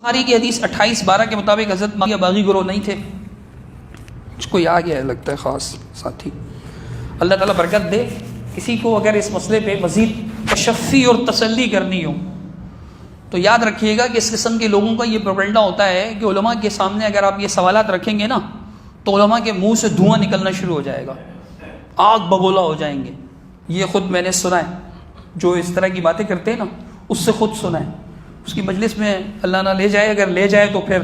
بخاری کی حدیث 28-12 کے مطابق حضرت معاویہ باغی گروہ نہیں تھے. اس کو آ گیا ہے لگتا ہے خاص ساتھی. اللہ تعالیٰ برکت دے. کسی کو اگر اس مسئلے پہ مزید تشفی اور تسلی کرنی ہو تو یاد رکھیے گا کہ اس قسم کے لوگوں کا یہ پروپیگنڈا ہوتا ہے کہ علماء کے سامنے اگر آپ یہ سوالات رکھیں گے نا تو علماء کے منہ سے دھواں نکلنا شروع ہو جائے گا, آگ بگولا ہو جائیں گے. یہ خود میں نے سنا ہے, جو اس طرح کی باتیں کرتے ہیں نا اس سے خود سنا ہے. اس کی مجلس میں اللہ نہ لے جائے, اگر لے جائے تو پھر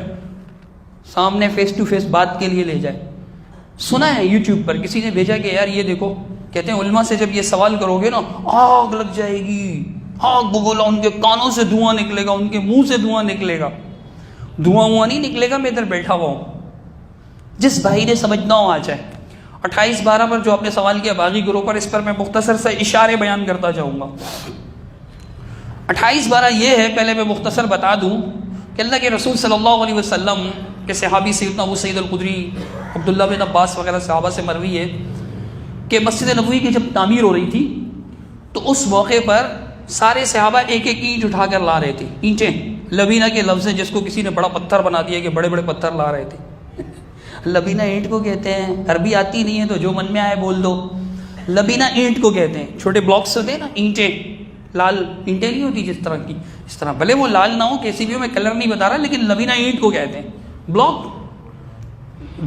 سامنے فیس ٹو فیس بات کے لیے لے جائے. سنا ہے یوٹیوب پر کسی نے بھیجا کہ یار یہ دیکھو, کہتے ہیں علماء سے جب یہ سوال کرو گے نا آگ لگ جائے گی, آگ بگولا, ان کے کانوں سے دھواں نکلے گا, ان کے منہ سے دھواں نکلے گا. دھواں نہیں نکلے گا, میں ادھر بیٹھا ہوا ہوں. جس بھائی نے سمجھنا ہو آ جائے. 28-12 پر جو آپ نے سوال کیا باغی گروہ پر, اس پر میں مختصر سے اشارے بیان کرتا جاؤں گا. 28-12 یہ ہے, پہلے میں مختصر بتا دوں کہ اللہ کے رسول صلی اللہ علیہ وسلم کے صحابی سیدنا ابو سعید الخدری, عبداللہ بن عباس وغیرہ صحابہ سے مروی ہے کہ مسجد نبوی کی جب تعمیر ہو رہی تھی تو اس موقع پر سارے صحابہ ایک ایک اینٹ اٹھا کر لا رہے تھے. اینٹیں لبینہ کے لفظ ہیں, جس کو کسی نے بڑا پتھر بنا دیا کہ بڑے بڑے پتھر لا رہے تھے. لبینہ اینٹ کو کہتے ہیں, عربی آتی نہیں ہے تو جو من میں آئے بول دو. لبینہ اینٹ کو کہتے ہیں, چھوٹے بلاکس ہوتے ہیں نا اینٹیں, لال اینٹیں نہیں ہوتی جس طرح کی, اس طرح بھلے وہ لال نہ ہو, کیسی بھی ہو, میں کلر نہیں بتا رہا, لیکن لبینہ اینٹ کو کہتے ہیں. بلاک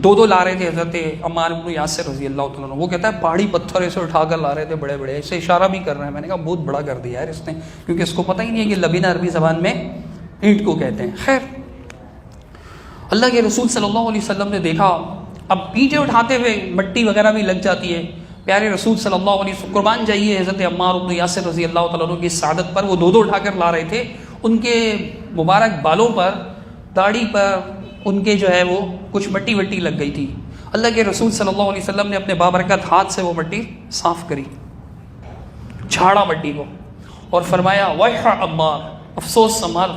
دو لا رہے تھے حضرت عمار بن یاسر رضی اللہ تعالیٰ عنہ. وہ کہتا ہے پہاڑی پتھر ایسے اٹھا کر لا رہے تھے بڑے بڑے, ایسے اشارہ بھی کر رہے ہیں. میں نے کہا بہت بڑا کر دیا یار اس نے, کیونکہ اس کو پتہ ہی نہیں ہے کہ لبینہ عربی زبان میں اینٹ کو کہتے ہیں. خیر, اللہ کے رسول صلی اللہ علیہ وسلم نے دیکھا اب اینٹیں اٹھاتے ہوئے مٹی وغیرہ بھی لگ جاتی ہے. پیارے رسول صلی اللہ علیہ وسلم قربان جائیے حضرت عمار بن یاسر رضی اللہ تعالیٰ عنہ کی سعادت پر, وہ دو اٹھا کر لا رہے تھے. ان کے مبارک بالوں پر, داڑھی پر ان کے جو ہے وہ کچھ مٹی وٹی لگ گئی تھی. اللہ کے رسول صلی اللہ علیہ وسلم نے اپنے بابرکت ہاتھ سے وہ مٹی صاف کری, جھاڑا مٹی کو, اور فرمایا ویح عمار, افسوس عمار,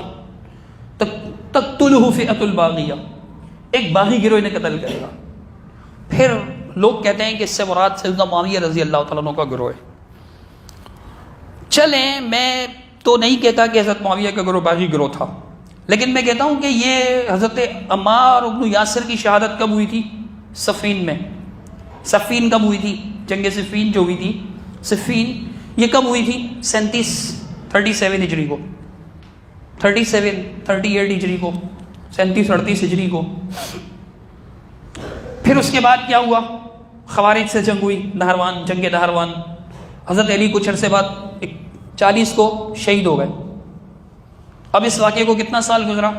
تقتلہ فئۃ الباغیہ, ایک باغی گروہ نے قتل کرے گا. پھر لوگ کہتے ہیں کہ اس سے مراد سیدنا معاویہ رضی اللہ تعالیٰ عنہ کا گروہ ہے. چلیں, میں تو نہیں کہتا کہ حضرت معاویہ کا گروہ باغی گروہ تھا, لیکن میں کہتا ہوں کہ یہ حضرت عمار بن یاسر کی شہادت کب ہوئی تھی؟ صفین میں. صفین کب ہوئی تھی؟ جنگ صفین جو ہوئی تھی, صفین یہ کب ہوئی تھی؟ 37 ہجری کو, 38 ہجری کو, 37-38 ہجری کو. پھر اس کے بعد کیا ہوا؟ خوارج سے جنگ ہوئی, نہروان, جنگ نہروان. حضرت علی کچھ عرصے بعد 40 کو شہید ہو گئے. اب اس واقعے کو کتنا سال گزرا؟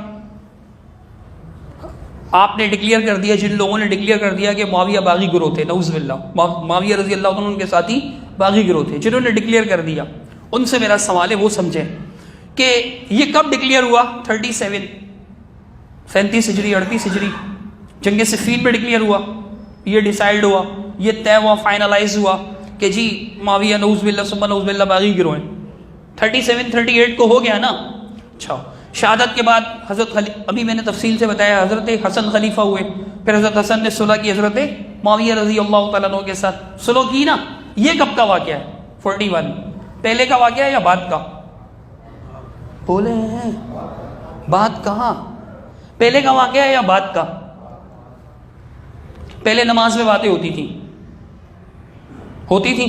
آپ نے ڈکلیئر کر دیا, جن لوگوں نے ڈکلیئر کر دیا کہ معاویہ باغی گروہ تھے, نعوذ باللہ, معاویہ رضی اللہ عنہ ان کے ساتھی باغی گروہ تھے, جنہوں نے ڈکلیئر کر دیا, ان سے میرا سوال ہے وہ سمجھیں کہ یہ کب ڈکلیئر ہوا؟ 37 ہجری, 38 ہجری, جنگ صفین میں ڈکلیئر ہوا. یہ ڈیسائیڈ ہوا, یہ طے ہوا, فائنلائز ہوا کہ جی معاویہ نعوذ باللہ ثم نعوذ باللہ باغی گروہ ہیں. 37-38 کو ہو گیا نا. اچھا, شہادت کے بعد حضرت ابھی میں نے تفصیل سے بتایا, حضرت حسن خلیفہ ہوئے. پھر حضرت حسن نے صلح کی حضرت معاویہ رضی اللہ تعالیٰ عنہ کے ساتھ, صلح کی نا. یہ کب کا واقعہ ہے؟ 41. پہلے کا واقعہ ہے یا بعد کا؟ بولے ہیں بعد کہاں, پہلے کا واقعہ ہے یا بعد کا؟ پہلے نماز میں باتیں ہوتی تھیں,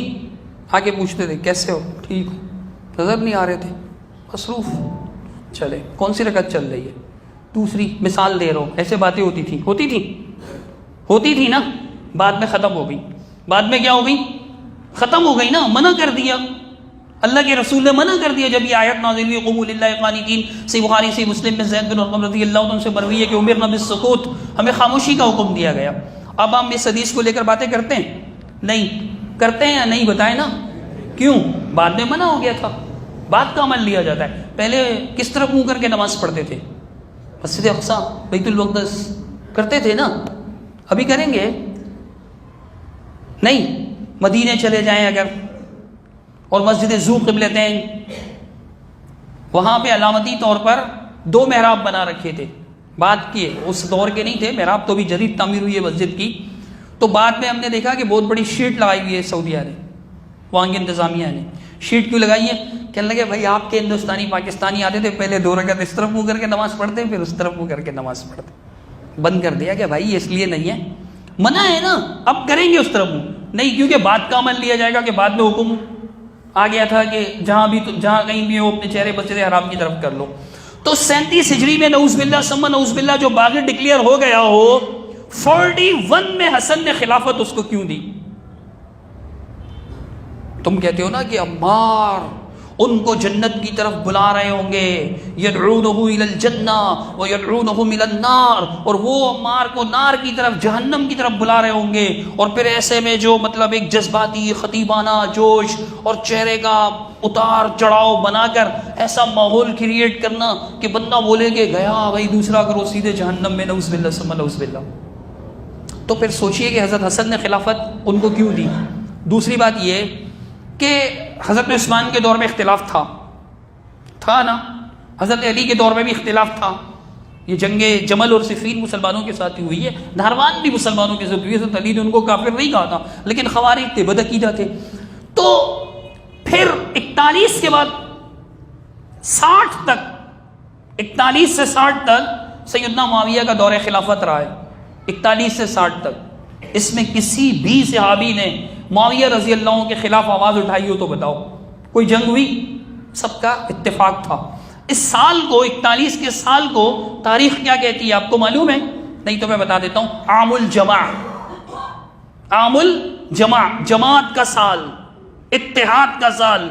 آگے پوچھتے تھے کیسے ہو, ٹھیک ہو, نظر نہیں آ رہے تھے, مصروف. چلے, کون سی رکعت چل رہی ہے؟ دوسری. مثال دے رہا ہوں, ایسے باتیں ہوتی تھی نا. بعد میں ختم ہو گئی. بعد میں کیا ہو گئی؟ ختم ہو گئی نا, منع کر دیا. اللہ کے رسول نے منع کر دیا جب یہ آیت نازل ہوئی, قوموا للہ قانتین. صحیح بخاری صحیح مسلم میں زید بن ارقم رضی اللہ عنہ سے مروی ہے کہ امرنا بالسکوت, ہمیں خاموشی کا حکم دیا گیا. اب ہم اس حدیث کو لے کر باتیں کرتے ہیں؟ نہیں کرتے ہیں یا نہیں, بتائیں نا. کیوں؟ بعد میں منع ہو گیا تھا, بعد کا عمل لیا جاتا ہے. پہلے کس طرح منہ کر کے نماز پڑھتے تھے؟ مسجد اقصی, بیت المقدس کرتے تھے نا. ابھی کریں گے نہیں. مدینے چلے جائیں اگر, اور مسجد ذو قبلتین, وہاں پہ علامتی طور پر 2 محراب بنا رکھے تھے. بعد کے, اس دور کے نہیں تھے محراب, تو بھی جدید تعمیر ہوئی ہے مسجد کی. تو بعد میں ہم نے دیکھا کہ بہت بڑی شیٹ لگائی ہوئی ہے سعودیہ نے, وہاں کی انتظامیہ نے. شیٹ کیوں لگائی ہے؟ کہنے لگے بھائی آپ کے ہندوستانی پاکستانی آتے تھے، پہلے 2 رکعت اس طرف منہ کر کے نماز پڑھتے، پھر اس طرف منہ کر کے نماز پڑھتے۔ بند کر دیا کہ بھائی اس لیے نہیں ہے، منع ہے نا، اب کریں گے اس طرف منہ نہیں، کیونکہ بات کا عمل لیا جائے گا کہ بعد میں حکم آ گیا تھا کہ جہاں کہیں بھی ہو اپنے چہرے مسجد حرام کی طرف کر لو۔ تو 37 ہجری میں نعوذ باللہ ثم نعوذ باللہ جو باغی ڈکلیئر ہو گیا ہو، 41 میں حسن نے خلافت اس کو کیوں دی؟ تم کہتے ہو نا کہ عمار ان کو جنت کی طرف بلا رہے ہوں گے، یدعونہ الی الجنہ ویدعونہ من النار، اور وہ عمار کو نار کی طرف، جہنم کی طرف بلا رہے ہوں گے، اور پھر ایسے میں جو مطلب ایک جذباتی خطیبانہ جوش اور چہرے کا اتار چڑھاؤ بنا کر ایسا ماحول کریٹ کرنا کہ بندہ بولے کہ گیا بھائی دوسرا کرو سیدھے جہنم میں، نعوذ باللہ ثم نعوذ باللہ۔ تو پھر سوچئے کہ حضرت حسن نے خلافت ان کو کیوں دی؟ دوسری بات یہ کہ حضرت عثمان کے دور میں اختلاف تھا نا، حضرت علی کے دور میں بھی اختلاف تھا، یہ جنگ جمل اور صفین مسلمانوں کے ساتھ ہی ہوئی ہے، نہروان بھی مسلمانوں کے ساتھ ہوئی ہے، حضرت علی نے ان کو کافر نہیں کہا تھا لیکن خوارج تھے، بدعقیدہ تھے۔ تو پھر 41 کے بعد 60 تک، 41 سے 60 تک سیدنا معاویہ کا دور خلافت رہا ہے، 41 سے 60 تک۔ اس میں کسی بھی صحابی نے معاویہ رضی اللہ عنہ کے خلاف آواز اٹھائی ہو تو بتاؤ، کوئی جنگ ہوئی؟ سب کا اتفاق تھا۔ اس سال کو، 41 کے سال کو تاریخ کیا کہتی ہے آپ کو معلوم ہے؟ نہیں تو میں بتا دیتا ہوں، عام الجمع، عام الجمع، جماعت کا سال، اتحاد کا سال،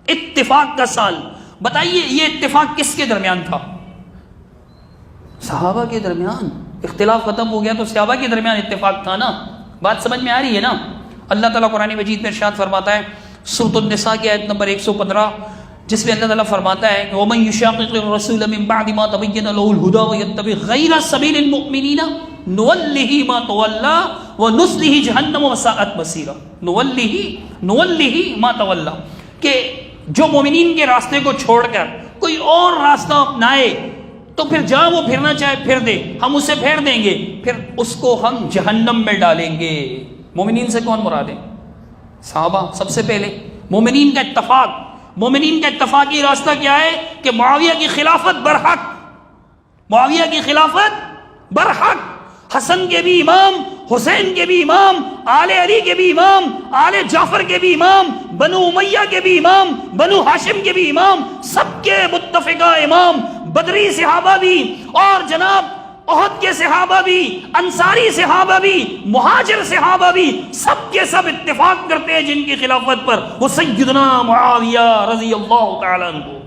اتفاق کا سال۔ بتائیے یہ اتفاق کس کے درمیان تھا؟ صحابہ کے درمیان۔ اختلاف ختم ہو گیا تو صحابہ کے درمیان اتفاق تھا نا، بات سمجھ میں آ رہی ہے نا؟ اللہ تعالیٰ قرآن مجید میں ارشاد فرماتا ہے سورۃ النساء کی آیت نمبر 115، جس میں اللہ تعالیٰ فرماتا ہے وَمَن يُشَاقِقِ الرَّسُولَ مِن بَعْدِ مَا تَبَيَّنَ لَهُ الْهُدَىٰ وَيَتَّبِعْ غَيْرَ سَبِيلِ الْمُؤْمِنِينَ نُوَلِّهِ مَا تَوَلَّىٰ وَنُصْلِهِ جَهَنَّمَ وَسَاءَتْ مَصِيرًا۔ نُوَلِّهِ مَا تَوَلَّىٰ، کہ جو مومنین کے راستے کو چھوڑ کر کوئی اور راستہ اپنائے تو پھر جہاں وہ پھرنا چاہے پھر دے، ہم اسے پھیر دیں گے، پھر اس کو ہم جہنم میں ڈالیں گے۔ مومنین سے کون مراد ہے؟ صحابہ سب سے پہلے۔ مومنین کا اتفاق، مومنین کا اتفاقی راستہ کیا ہے کہ معاویہ کی خلافت برحق، معاویہ کی خلافت برحق، حسن کے بھی امام، حسین کے بھی امام، آل علی کے بھی امام، آل جعفر کے بھی امام، بنو امیہ کے بھی امام، بنو ہاشم کے بھی امام، سب کے متفقہ امام، بدری صحابہ بھی اور جناب احد کے صحابہ بھی، انصاری صحابہ بھی، مہاجر صحابہ بھی، سب کے سب اتفاق کرتے ہیں جن کی خلافت پر، وہ سیدنا معاویہ رضی اللہ تعالیٰ عنہ۔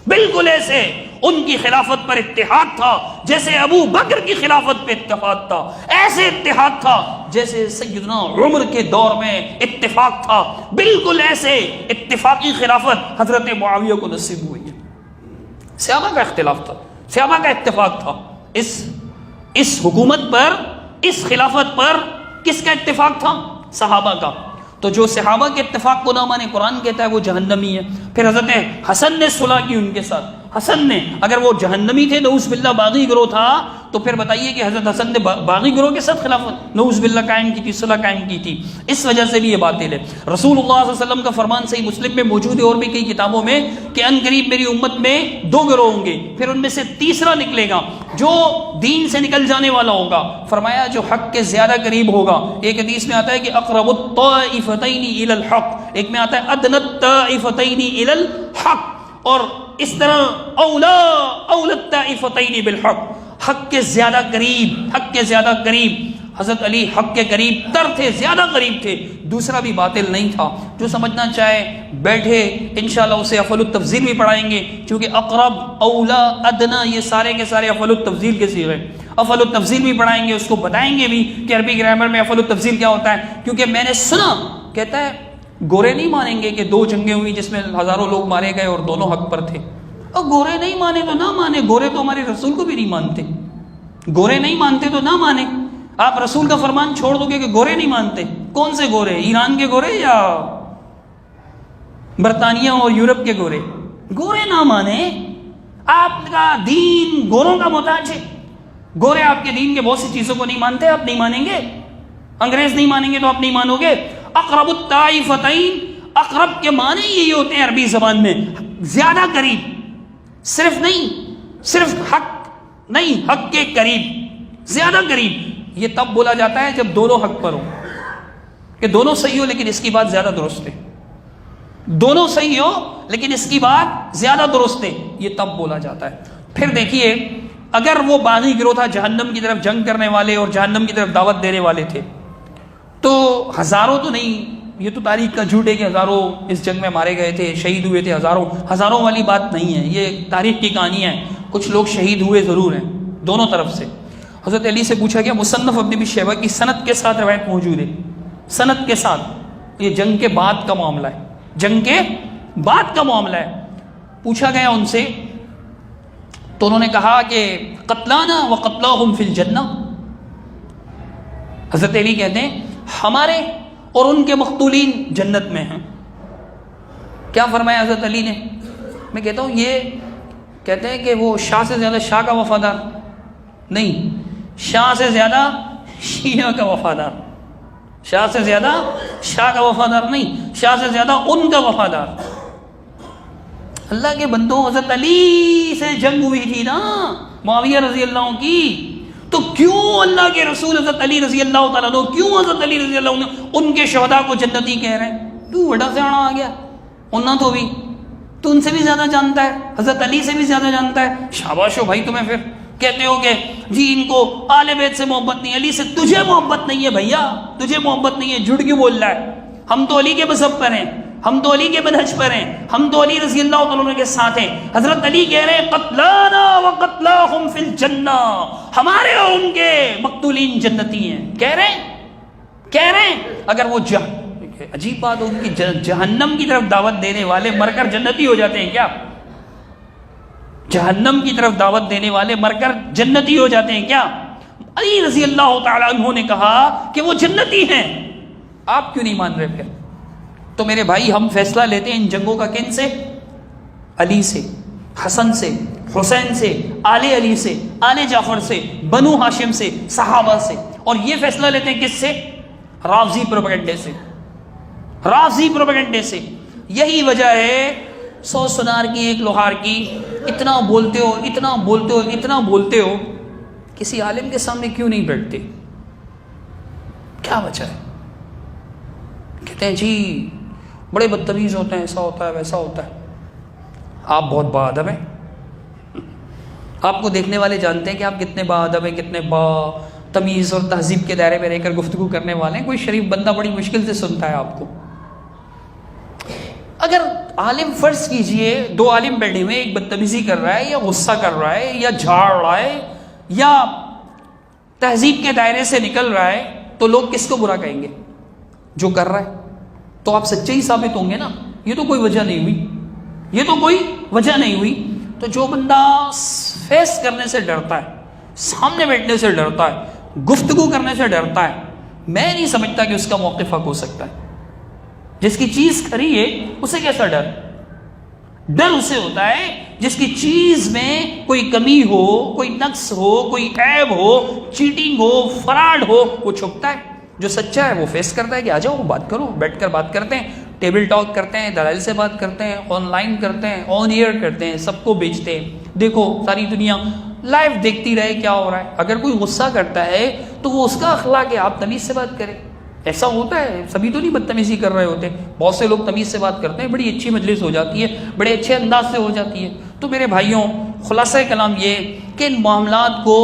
بالکل ایسے ان کی خلافت پر اتحاد تھا جیسے ابو بکر کی خلافت پہ اتفاق تھا، ایسے اتحاد تھا جیسے سیدنا عمر کے دور میں اتفاق تھا، بالکل ایسے اتفاقی خلافت حضرت معاویہ کو نصیب ہوئی ہے۔ صحابہ کا اختلاف تھا، صحابہ کا اتفاق تھا، اس حکومت پر، اس خلافت پر کس کا اتفاق تھا؟ صحابہ کا۔ تو جو صحابہ کے اتفاق کو نہ مانے، قرآن کہتا ہے وہ جہنمی ہے۔ پھر حضرت حسن نے صلح کی ان کے ساتھ، حسن نے، اگر وہ جہنمی تھے نعوذ باللہ باغی گروہ تھا تو پھر بتائیے کہ حضرت حسن نے باغی گروہ کے ساتھ خلافت نعوذ باللہ قائم کی تھی، صلح قائم کی تھی، اس وجہ سے بھی یہ باطل ہے۔ رسول اللہ صلی اللہ علیہ وسلم کا فرمان صحیح مسلم میں موجود ہے اور بھی کئی کتابوں میں کہ ان قریب میری امت میں 2 گروہ ہوں گے، پھر ان میں سے تیسرا نکلے گا جو دین سے نکل جانے والا ہوگا، فرمایا جو حق کے زیادہ قریب ہوگا۔ ایک حدیث میں آتا ہے کہ اقرب الطائفتین الی الحق، ایک میں آتا ہے ادنی الطائفتین الی الحق، اور اس طرح اولا الطائفتین بالحق، حق کے زیادہ قریب، حق کے زیادہ قریب۔ حضرت علی حق کے قریب تر تھے، زیادہ قریب تھے، دوسرا بھی باطل نہیں تھا۔ جو سمجھنا چاہے بیٹھے، انشاءاللہ اسے افعل التفضیل بھی پڑھائیں گے، کیونکہ اقرب، اولا، ادنا یہ سارے کے سارے افعل التفضیل کے صیغے، افعل التفضیل بھی پڑھائیں گے، اس کو بتائیں گے بھی کہ عربی گرامر میں افعل التفضیل کیا ہوتا ہے۔ کیونکہ میں نے سنا، کہتا ہے گورے نہیں مانیں گے کہ 2 جنگیں ہوئی جس میں ہزاروں لوگ مارے گئے اور دونوں حق پر تھے۔ اور گورے نہیں مانے تو نہ مانے، گورے تو ہمارے رسول کو بھی نہیں مانتے، گورے نہیں مانتے تو نہ مانے۔ آپ رسول کا فرمان چھوڑ دو گے کہ گورے نہیں مانتے، کون سے گورے؟ ایران کے گورے یا برطانیہ اور یورپ کے گورے؟ گورے نہ مانے، آپ کا دین گوروں کا محتاج ہے، گورے آپ کے دین کے بہت سی چیزوں کو نہیں مانتے، آپ نہیں مانیں گے، انگریز نہیں مانیں گے تو آپ نہیں مانو گے۔ اقرب الطائفتین اقرب کے معنی یہی ہوتے ہیں عربی زبان میں، زیادہ قریب، صرف نہیں، صرف حق نہیں، حق کے قریب، زیادہ قریب۔ یہ تب بولا جاتا ہے جب دونوں حق پر ہوں، کہ دونوں صحیح ہو لیکن اس کی بات زیادہ درست ہے، دونوں صحیح ہو لیکن اس کی بات زیادہ درست ہے، یہ تب بولا جاتا ہے۔ پھر دیکھیے، اگر وہ باغی گروہ تھا جہنم کی طرف جنگ کرنے والے اور جہنم کی طرف دعوت دینے والے تھے، تو ہزاروں تو نہیں، یہ تو تاریخ کا جھوٹ ہے کہ ہزاروں اس جنگ میں مارے گئے تھے، شہید ہوئے تھے، ہزاروں والی بات نہیں ہے، یہ تاریخ کی کہانی ہے، کچھ لوگ شہید ہوئے ضرور ہیں دونوں طرف سے۔ حضرت علی سے پوچھا گیا، مصنف ابن ابی شیبہ کی سند کے ساتھ روایت موجود ہے، سند کے ساتھ، یہ جنگ کے بعد کا معاملہ ہے، جنگ کے بعد کا معاملہ ہے۔ پوچھا گیا ان سے تو انہوں نے کہا کہ قتلانا و قتلاہم فی الجنہ، حضرت علی کہتے ہیں ہمارے اور ان کے مقتولین جنت میں ہیں۔ کیا فرمایا حضرت علی نے؟ میں کہتا ہوں یہ کہتے ہیں کہ وہ شاہ سے زیادہ شاہ کا وفادار نہیں، شاہ سے زیادہ شیعہ کا وفادار، شاہ سے زیادہ شاہ کا وفادار نہیں، شاہ سے زیادہ ان کا وفادار۔ اللہ کے بندوں، حضرت علی سے جنگ ہوئی تھی نا معاویہ رضی اللہ عنہ کی، تو کیوں اللہ کے رسول حضرت علی رضی اللہ تعالیٰ عنہ، کیوں حضرت علی رضی اللہ عنہ ان کے شہداء کو جنتی کہہ رہے ہیں؟ تو بڑا سیاڑا آ گیا، انہوں تو بھی تو ان سے بھی زیادہ جانتا ہے، حضرت علی سے بھی زیادہ جانتا ہے۔ شاباش ہو بھائی تمہیں، پھر کہتے ہو کہ جی ان کو آل بیت سے محبت نہیں، علی سے تجھے محبت نہیں ہے بھیا، تجھے محبت نہیں ہے، جھوٹ کیوں بول رہا ہے؟ ہم تو علی کے مذہب پر ہیں، ہم تو علی کے منہج پر ہیں، ہم تو علی رضی اللہ تعالیٰ کے ساتھ ہیں۔ حضرت علی کہہ رہے ہیں قتلانا و قتلاہم فی الجنہ، ہمارے اور ان کے مقتولین جنتی ہیں، کہہ رہے ہیں اگر وہ عجیب بات ہو کہ جہنم کی طرف دعوت دینے والے مر کر جنتی ہو جاتے ہیں کیا؟ جہنم کی طرف دعوت دینے والے مر کر جنتی ہو جاتے ہیں کیا؟ علی رضی اللہ تعالیٰ عنہ نے کہا کہ وہ جنتی ہیں، آپ کیوں نہیں مان رہے؟ پھر تو میرے بھائی ہم فیصلہ لیتے ہیں ان جنگوں کا کن سے؟ علی سے، حسن سے، حسین سے، آل علی سے، آل جعفر سے، بنو ہاشم سے، صحابہ سے، اور یہ فیصلہ لیتے ہیں کس سے؟ رافضی پروپیگنڈے سے، رافضی پروپیگنڈے سے۔ یہی وجہ ہے 100 سنار کی ایک لوہار کی، اتنا بولتے ہو، اتنا بولتے ہو، اتنا بولتے ہو، کسی عالم کے سامنے کیوں نہیں بیٹھتے؟ کیا وجہ ہے؟ کہتے ہیں جی بڑے بدتمیز ہوتے ہیں، ایسا ہوتا ہے ویسا ہوتا ہے۔ آپ بہت با ادب ہیں، آپ کو دیکھنے والے جانتے ہیں کہ آپ کتنے با ادب ہیں، کتنے با تمیز اور تہذیب کے دائرے میں رہ کر گفتگو کرنے والے ہیں۔ کوئی شریف بندہ بڑی مشکل سے سنتا ہے آپ کو۔ اگر عالم فرض کیجئے 2 عالم بیٹھے ہوئے، ایک بدتمیزی کر رہا ہے یا غصہ کر رہا ہے یا جھاڑ رہا ہے یا تہذیب کے دائرے سے نکل رہا ہے، تو لوگ کس کو برا کہیں گے؟ جو کر رہا ہے۔ تو آپ سچے ہی ثابت ہوں گے نا، یہ تو کوئی وجہ نہیں ہوئی، یہ تو کوئی وجہ نہیں ہوئی۔ تو جو بندہ فیس کرنے سے ڈرتا ہے، سامنے بیٹھنے سے ڈرتا ہے، گفتگو کرنے سے ڈرتا ہے، میں نہیں سمجھتا کہ اس کا موقف حق ہو سکتا ہے۔ جس کی چیز کھری ہے اسے کیسا ڈر؟ ڈر اسے ہوتا ہے جس کی چیز میں کوئی کمی ہو، کوئی نقص ہو، کوئی عیب ہو، چیٹنگ ہو، فراڈ ہو، وہ چھپتا ہے۔ جو سچا ہے وہ فیس کرتا ہے کہ آ جاؤ بات کرو، بیٹھ کر بات کرتے ہیں، ٹیبل ٹاک کرتے ہیں، دلائل سے بات کرتے ہیں، آن لائن کرتے ہیں، آن ایئر کرتے ہیں، سب کو بیچتے ہیں۔ دیکھو ساری دنیا لائیو دیکھتی رہے کیا ہو رہا ہے۔ اگر کوئی غصہ کرتا ہے تو وہ اس کا اخلاق ہے، آپ تمیز سے بات کریں۔ ایسا ہوتا ہے، سبھی تو نہیں بدتمیزی کر رہے ہوتے، بہت سے لوگ تمیز سے بات کرتے ہیں، بڑی اچھی مجلس ہو جاتی ہے، بڑے اچھے انداز سے ہو جاتی ہے۔ تو میرے بھائیوں، خلاصہ کلام یہ کہ ان معاملات کو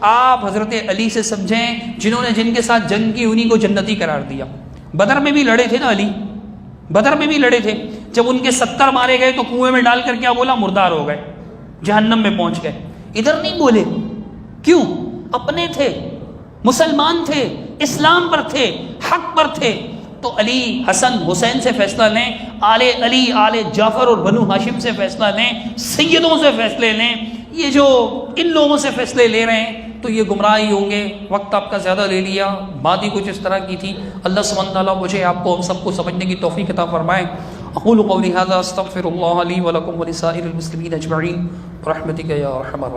آپ حضرت علی سے سمجھیں، جنہوں نے جن کے ساتھ جنگ کی انہی کو جنتی قرار دیا۔ بدر میں بھی لڑے تھے نا علی، بدر میں بھی لڑے تھے، جب ان کے 70 مارے گئے تو کنویں میں ڈال کر کیا بولا؟ مردار ہو گئے، جہنم میں پہنچ گئے۔ ادھر نہیں بولے، کیوں؟ اپنے تھے، مسلمان تھے، اسلام پر تھے، حق پر تھے۔ تو علی، حسن، حسین سے فیصلہ لیں، آل علی، آل جعفر اور بنو ہاشم سے فیصلہ لیں، سیدوں سے فیصلے لیں۔ یہ جو ان لوگوں سے فیصلے لے رہے ہیں تو یہ گمراہی ہوں گے۔ وقت آپ کا زیادہ لے لیا، بات ہی کچھ اس طرح کی تھی۔ اللہ سبحانہ وتعالیٰ مجھے آپ کو ہم سب کو سمجھنے کی توفیق عطا فرمائے۔ اقول قولی ھذا استغفر اللہ لی ولکم ولسائر المسلمین اجمعین برحمتک یا ارحم الراحمین۔